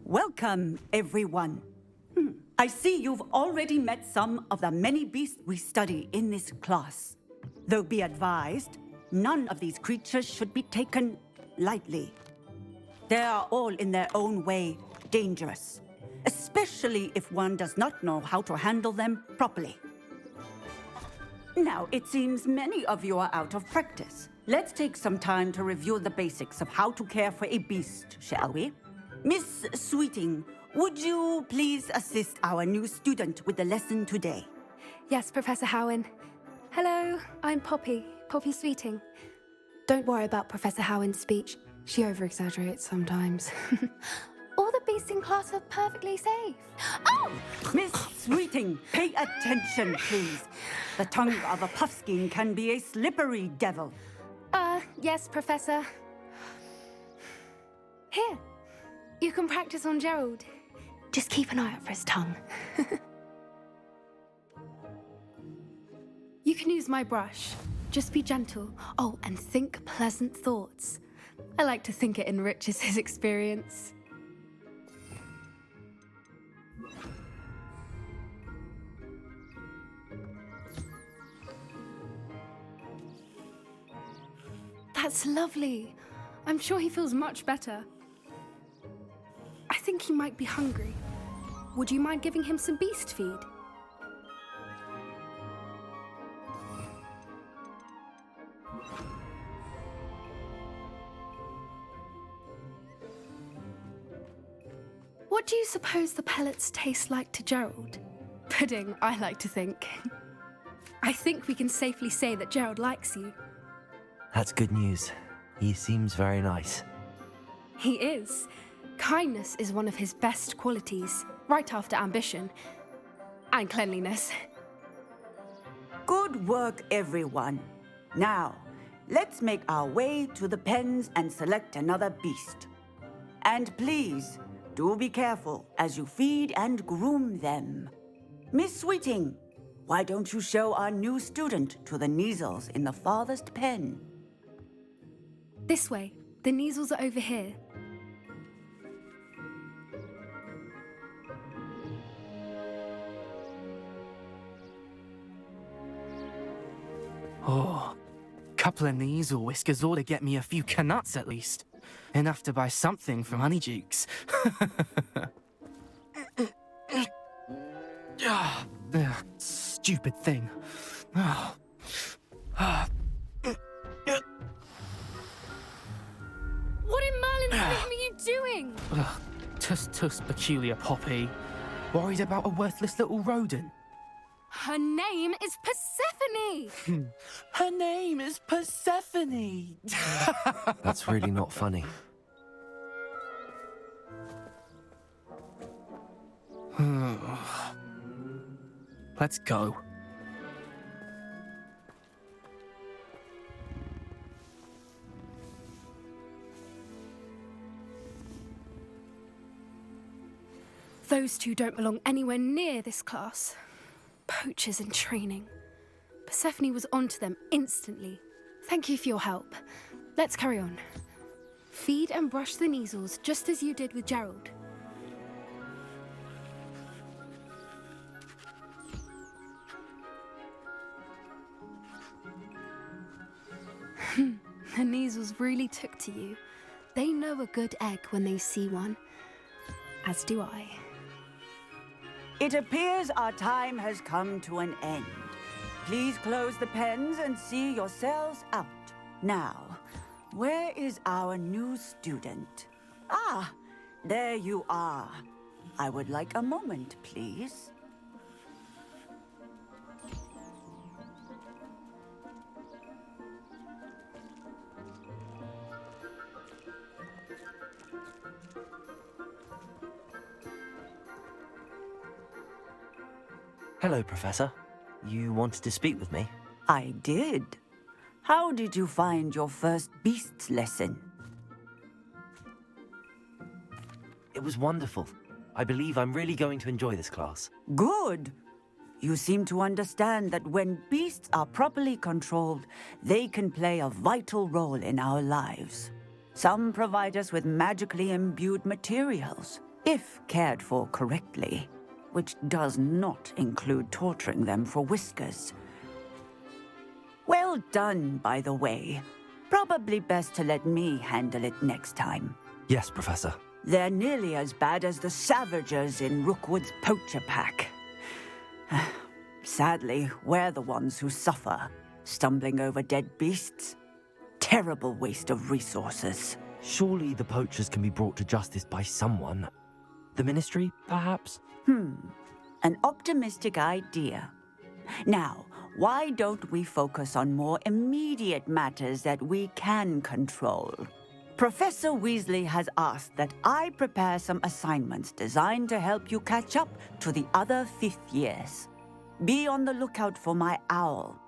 Welcome, everyone. I see you've already met some of the many beasts we study in this class. Though be advised, none of these creatures should be taken lightly. They are all in their own way dangerous, especially if one does not know how to handle them properly. Now, it seems many of you are out of practice. Let's take some time to review the basics of how to care for a beast, shall we? Miss Sweeting, would you please assist our new student with the lesson today? Yes, Professor Howin. Hello, I'm Poppy Sweeting. Don't worry about Professor Howin's speech. She over-exaggerates sometimes. All the beasts in class are perfectly safe. Oh! Miss Sweeting, pay attention, please. The tongue of a Puffskein can be a slippery devil. Yes, Professor. Here, you can practice on Gerald. Just keep an eye out for his tongue. You can use my brush. Just be gentle. Oh, and think pleasant thoughts. I like to think it enriches his experience. That's lovely. I'm sure he feels much better. I think he might be hungry. Would you mind giving him some beast feed? What do you suppose the pellets taste like to Gerald? Pudding, I like to think. I think we can safely say that Gerald likes you. That's good news. He seems very nice. He is. Kindness is one of his best qualities, right after ambition and cleanliness. Good work, everyone. Now, let's make our way to the pens and select another beast. And please, do be careful as you feed and groom them. Miss Sweeting, why don't you show our new student to the Kneazles in the farthest pen? This way. The Kneazles are over here. Oh, couple of Kneazle whiskers ought to get me a few Knuts at least. Enough to buy something from Honeydukes. Stupid thing. What in Merlin's name are you doing? Tuss peculiar Poppy. Worried about a worthless little rodent. Her name is Persephone! Her name is Persephone! That's really not funny. Let's go. Those two don't belong anywhere near this class. Poachers in training. Persephone was onto them instantly. Thank you for your help. Let's carry on. Feed and brush the Kneazles just as you did with Gerald. The Kneazles really took to you. They know a good egg when they see one. As do I. It appears our time has come to an end. Please close the pens and see yourselves out. Now, where is our new student? Ah, there you are. I would like a moment, please. Hello, Professor. You wanted to speak with me? I did. How did you find your first beasts lesson? It was wonderful. I believe I'm really going to enjoy this class. Good. You seem to understand that when beasts are properly controlled, they can play a vital role in our lives. Some provide us with magically imbued materials. if cared for correctly, which does not include torturing them for whiskers. Well done, by the way. Probably best to let me handle it next time. Yes, Professor. They're nearly as bad as the Savagers in Rookwood's poacher pack. Sadly, we're the ones who suffer, stumbling over dead beasts. Terrible waste of resources. Surely the poachers can be brought to justice by someone. The Ministry, perhaps? An optimistic idea. Now, why don't we focus on more immediate matters that we can control? Professor Weasley has asked that I prepare some assignments designed to help you catch up to the other 5th years. Be on the lookout for my owl.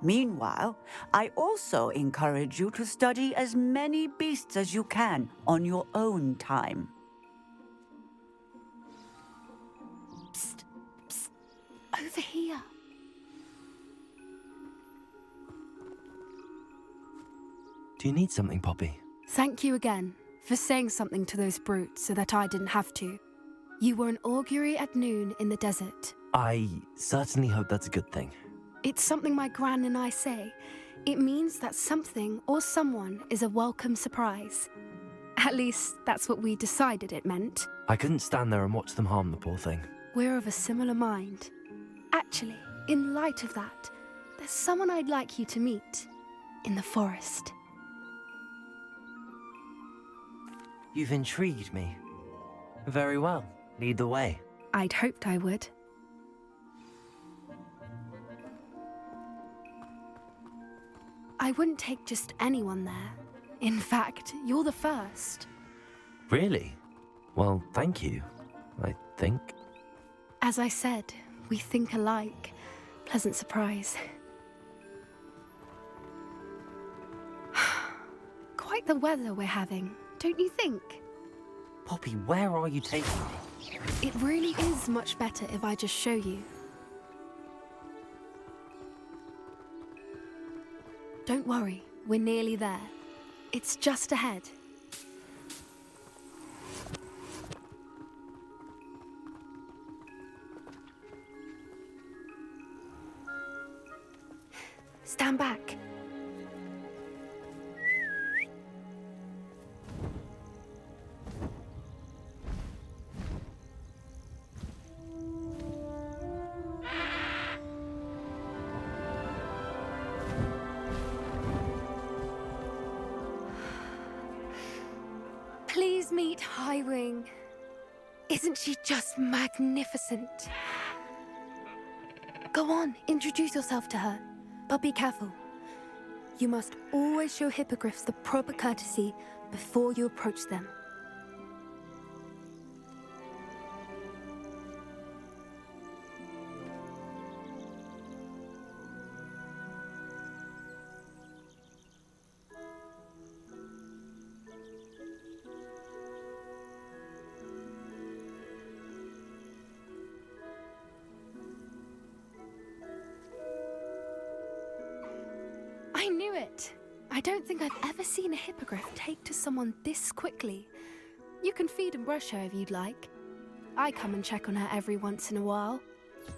Meanwhile, I also encourage you to study as many beasts as you can on your own time. Psst, psst. Over here. Do you need something, Poppy? Thank you again for saying something to those brutes so that I didn't have to. You were an augury at noon in the desert. I certainly hope that's a good thing. It's something my gran and I say. It means that something or someone is a welcome surprise. At least, that's what we decided it meant. I couldn't stand there and watch them harm the poor thing. We're of a similar mind. Actually, in light of that, there's someone I'd like you to meet in the forest. You've intrigued me. Very well. Lead the way. I'd hoped I would. I wouldn't take just anyone there. In fact, you're the first. Really? Well, thank you, I think. As I said, we think alike. Pleasant surprise. Quite the weather we're having, don't you think? Poppy, where are you taking me? It really is much better if I just show you. Don't worry, we're nearly there. It's just ahead. Stand back. Please meet Highwing. Isn't she just magnificent? Go on, introduce yourself to her. But be careful. You must always show hippogriffs the proper courtesy before you approach them. I knew it! I don't think I've ever seen a hippogriff take to someone this quickly. You can feed and brush her if you'd like. I come and check on her every once in a while.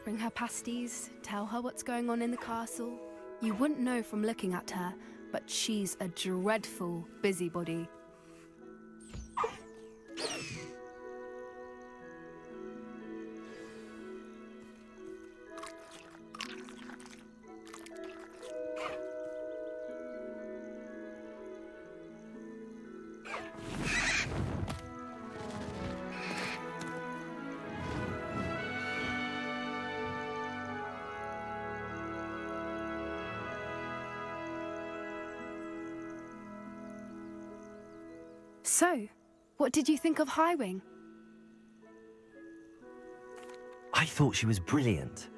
Bring her pasties, tell her what's going on in the castle. You wouldn't know from looking at her, but she's a dreadful busybody. So, what did you think of Highwing? I thought she was brilliant.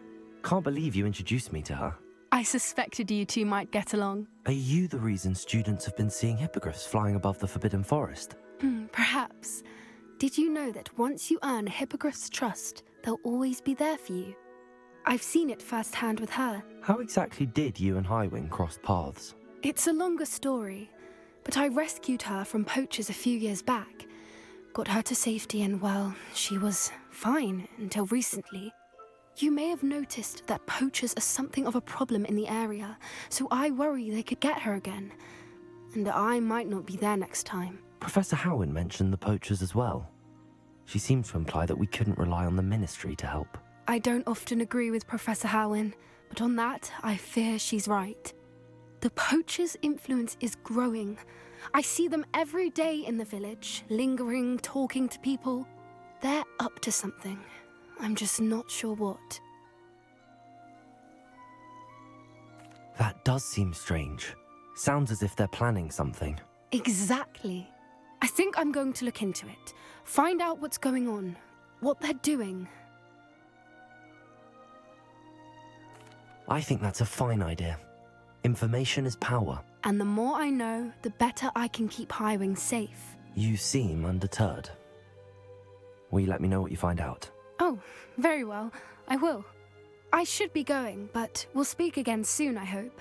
Can't believe you introduced me to her. I suspected you two might get along. Are you the reason students have been seeing hippogriffs flying above the Forbidden Forest? Perhaps. Did you know that once you earn a hippogriff's trust, they'll always be there for you? I've seen it firsthand with her. How exactly did you and Highwing cross paths? It's a longer story, but I rescued her from poachers a few years back. got her to safety, and well, she was fine until recently. You may have noticed that poachers are something of a problem in the area, so I worry they could get her again. And I might not be there next time. Professor Howin mentioned the poachers as well. She seemed to imply that we couldn't rely on the Ministry to help. I don't often agree with Professor Howin, but on that, I fear she's right. The poachers' influence is growing. I see them every day in the village, lingering, talking to people. They're up to something. I'm just not sure what. That does seem strange. Sounds as if they're planning something. Exactly. I think I'm going to look into it. Find out what's going on, what they're doing. I think that's a fine idea. Information is power. And the more I know, the better I can keep Highwing safe. You seem undeterred. Will you let me know what you find out? Oh, very well. I will. I should be going, but we'll speak again soon, I hope.